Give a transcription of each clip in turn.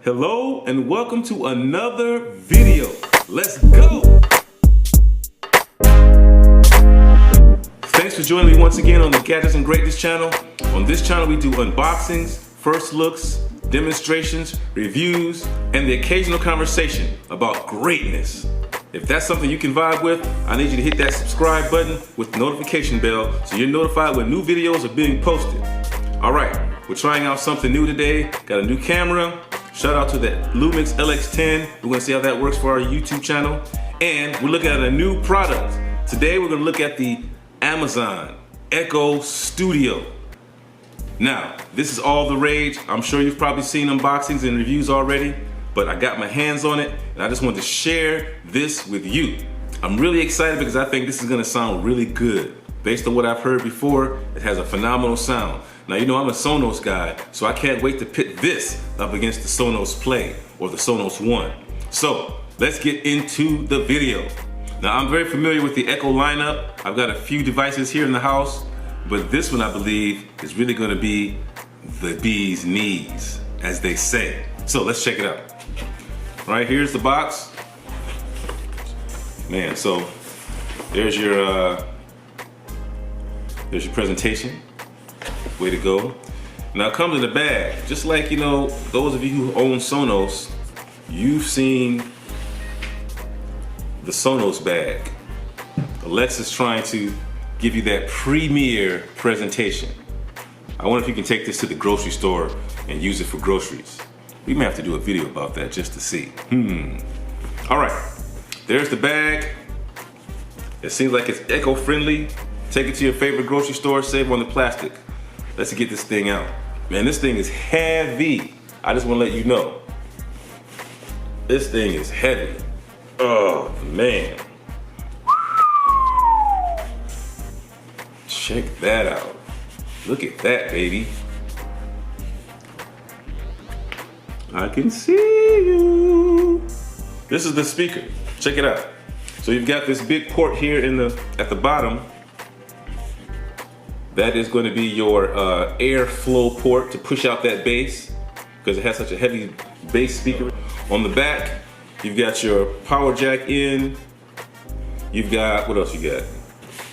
Hello and welcome to another video. Let's go! Thanks for joining me once again on the Gadgets and Greatness channel. On this channel we do unboxings, first looks, demonstrations, reviews, and the occasional conversation about greatness. If that's something you can vibe with, I need you to hit that subscribe button with the notification bell so you're notified when new videos are being posted. Alright, we're trying out something new today. Got a new camera. Shout out to the Lumix LX10. We're gonna see how that works for our YouTube channel. And we're looking at a new product. Today we're gonna look at the Amazon Echo Studio. Now, this is all the rage. I'm sure you've probably seen unboxings and reviews already, but I got my hands on it and I just wanted to share this with you. I'm really excited because I think this is gonna sound really good. Based on what I've heard before, it has a phenomenal sound. Now, you know I'm a Sonos guy, so I can't wait to pit this up against the Sonos Play or the Sonos One. So, let's get into the video. Now, I'm very familiar with the Echo lineup. I've got a few devices here in the house, but this one I believe is really gonna be the bee's knees, as they say. So, let's check it out. All right, here's the box. Man, so there's your presentation. Way to go. Now it comes in a bag. Just like, you know, those of you who own Sonos, you've seen the Sonos bag. Alexa's trying to give you that premier presentation. I wonder if you can take this to the grocery store and use it for groceries. We may have to do a video about that just to see. All right, there's the bag. It seems like it's eco-friendly. Take it to your favorite grocery store, save on the plastic. Let's get this thing out. Man, this thing is heavy. I just want to let you know. This thing is heavy. Oh, man. Check that out. Look at that, baby. I can see you. This is the speaker. Check it out. So you've got this big port here at the bottom. That is going to be your airflow port to push out that bass because it has such a heavy bass speaker. On the back, you've got your power jack in. You've got, what else you got?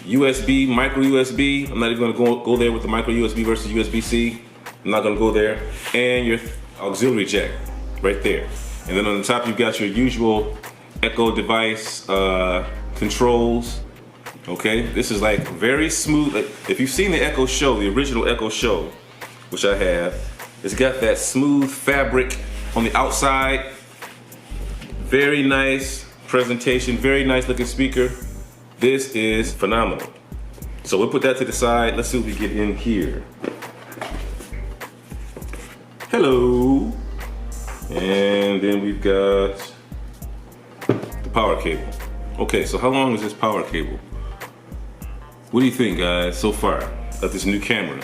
USB, micro USB. I'm not even going to go there with the micro USB versus USB-C. I'm not going to go there. And your auxiliary jack right there. And then on the top, you've got your usual Echo device controls. Okay, this is like very smooth. Like, if you've seen the Echo Show, the original Echo Show, which I have, it's got that smooth fabric on the outside. Very nice presentation, very nice looking speaker. This is phenomenal. So we'll put that to the side. Let's see what we get in here. Hello. And then we've got the power cable. Okay, so how long is this power cable? What do you think, guys, so far of this new camera?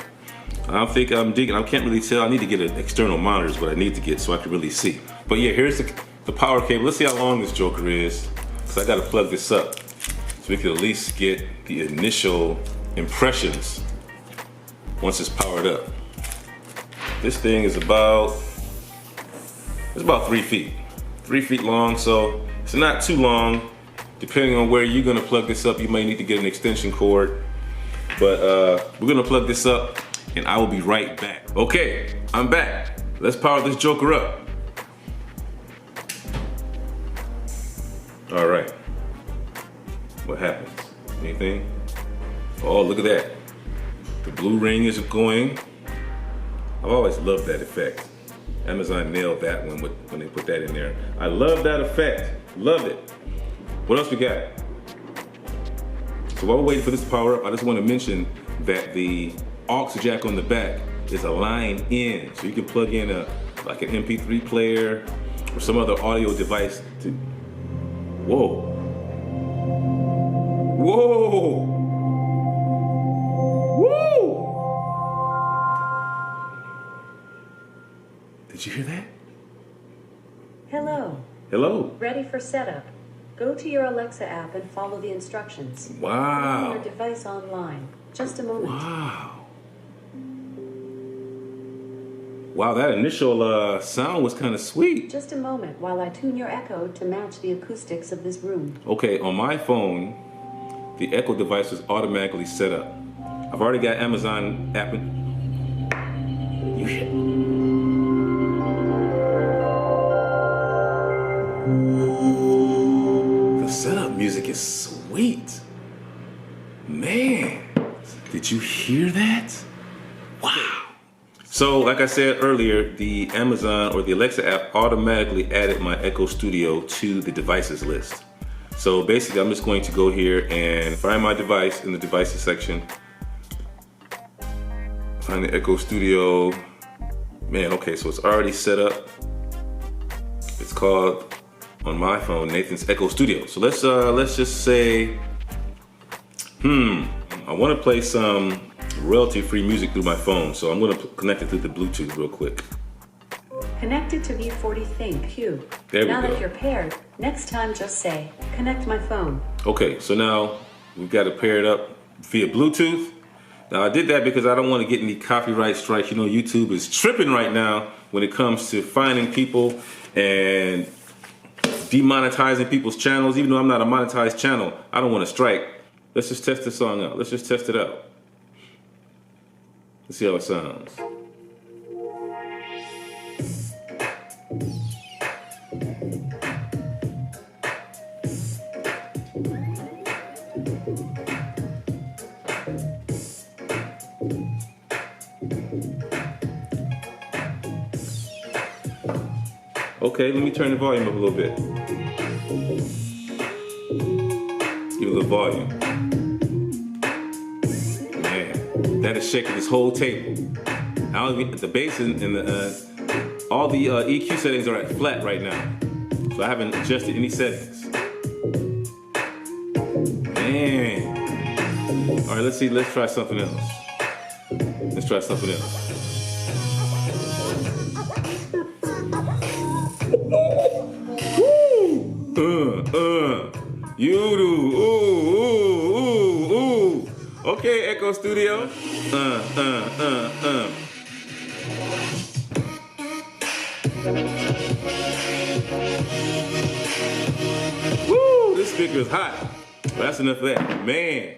I don't think I'm digging. I can't really tell. I need to get an external monitor is what I need to get so I can really see. But yeah, here's the power cable. Let's see how long this joker is, because I got to plug this up so we can at least get the initial impressions once it's powered up. This thing is about 3 feet. 3 feet long, so it's not too long. Depending on where you're gonna plug this up, you may need to get an extension cord. But we're gonna plug this up and I will be right back. Okay, I'm back. Let's power this joker up. All right, what happens? Anything? Oh, look at that. The blue ring is going. I've always loved that effect. Amazon nailed that one when they put that in there. I love that effect, love it. What else we got? So while we're waiting for this to power up, I just want to mention that the aux jack on the back is a line in. So you can plug in like an MP3 player or some other audio device to, whoa. Whoa! Woo! Did you hear that? Hello. Hello. Ready for setup. Go to your Alexa app and follow the instructions. Wow. Bring your device online. Just a moment. Wow. Wow, that initial sound was kind of sweet. Just a moment while I tune your echo to match the acoustics of this room. Okay, on my phone, the Echo device was automatically set up. I've already got Amazon app. You hear? The setup music is sweet. Man, did you hear that? Wow. So, like I said earlier, the Amazon or the Alexa app automatically added my Echo Studio to the devices list. So basically, I'm just going to go here and find my device in the devices section. Find the Echo Studio. Man, okay, so it's already set up. It's called, on my phone, Nathan's Echo Studio. So let's just say, I want to play some royalty-free music through my phone, so I'm going to connect it through the Bluetooth real quick. Connected to V40 Think Q. There we now go. that you're paired, next time just say, connect my phone. Okay, so now we've got to pair it up via Bluetooth. Now I did that because I don't want to get any copyright strikes. You know, YouTube is tripping right now when it comes to finding people and demonetizing people's channels. Even though I'm not a monetized channel, I don't want to strike. Let's just test this song out. Let's just test it out. Let's see how it sounds. Okay, let me turn the volume up a little bit. Give it a little volume. Man, that is shaking this whole table. I don't even, the bass and the all the EQ settings are at flat right now, so I haven't adjusted any settings. Man. All right, let's see. Let's try something else. Let's try something else. You do, ooh. Okay, Echo Studio. Woo, this speaker is hot. But that's enough of that. Man,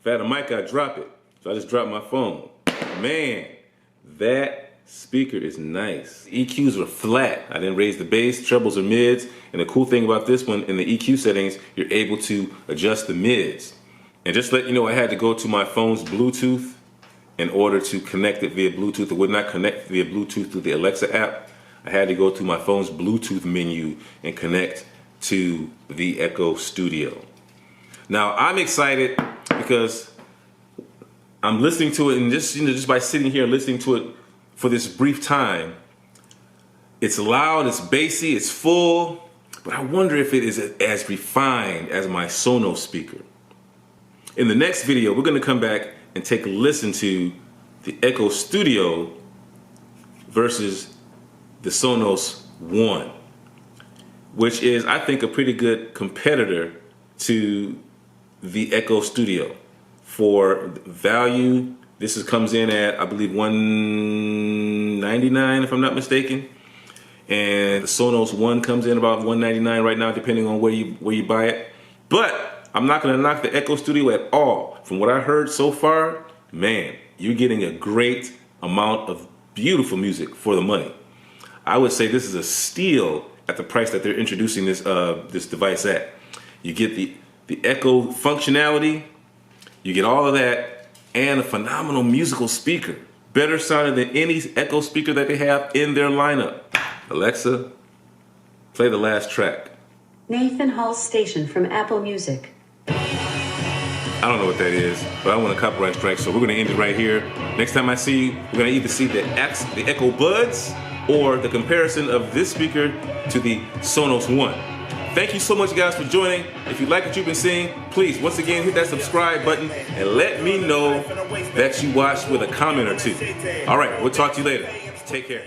if I had a mic, I'd drop it. So I just dropped my phone. Man, that speaker is nice. EQs are flat. I didn't raise the bass, trebles or mids. And the cool thing about this one, in the EQ settings, you're able to adjust the mids. And just to let you know, I had to go to my phone's Bluetooth in order to connect it via Bluetooth. It would not connect via Bluetooth through the Alexa app. I had to go to my phone's Bluetooth menu and connect to the Echo Studio. Now, I'm excited because I'm listening to it, and just by sitting here listening to it for this brief time, it's loud, it's bassy, it's full, but I wonder if it is as refined as my Sonos speaker. In the next video, we're going to come back and take a listen to the Echo Studio versus the Sonos One, which is, I think, a pretty good competitor to the Echo Studio. For value, this comes in at, I believe, $199 if I'm not mistaken. And the Sonos One comes in about $199 right now, depending on where you buy it. But I'm not going to knock the Echo Studio at all. From what I heard so far, man, you're getting a great amount of beautiful music for the money. I would say this is a steal at the price that they're introducing this device at. You get the Echo functionality, you get all of that, and a phenomenal musical speaker. Better sounding than any Echo speaker that they have in their lineup. Alexa, play the last track. Nathan Hall's Station from Apple Music. I don't know what that is, but I want a copyright strike, so we're going to end it right here. Next time I see you, we're going to either see the Echo Buds or the comparison of this speaker to the Sonos One. Thank you so much, guys, for joining. If you like what you've been seeing, please, once again, hit that subscribe button and let me know that you watched with a comment or two. All right, we'll talk to you later. Take care.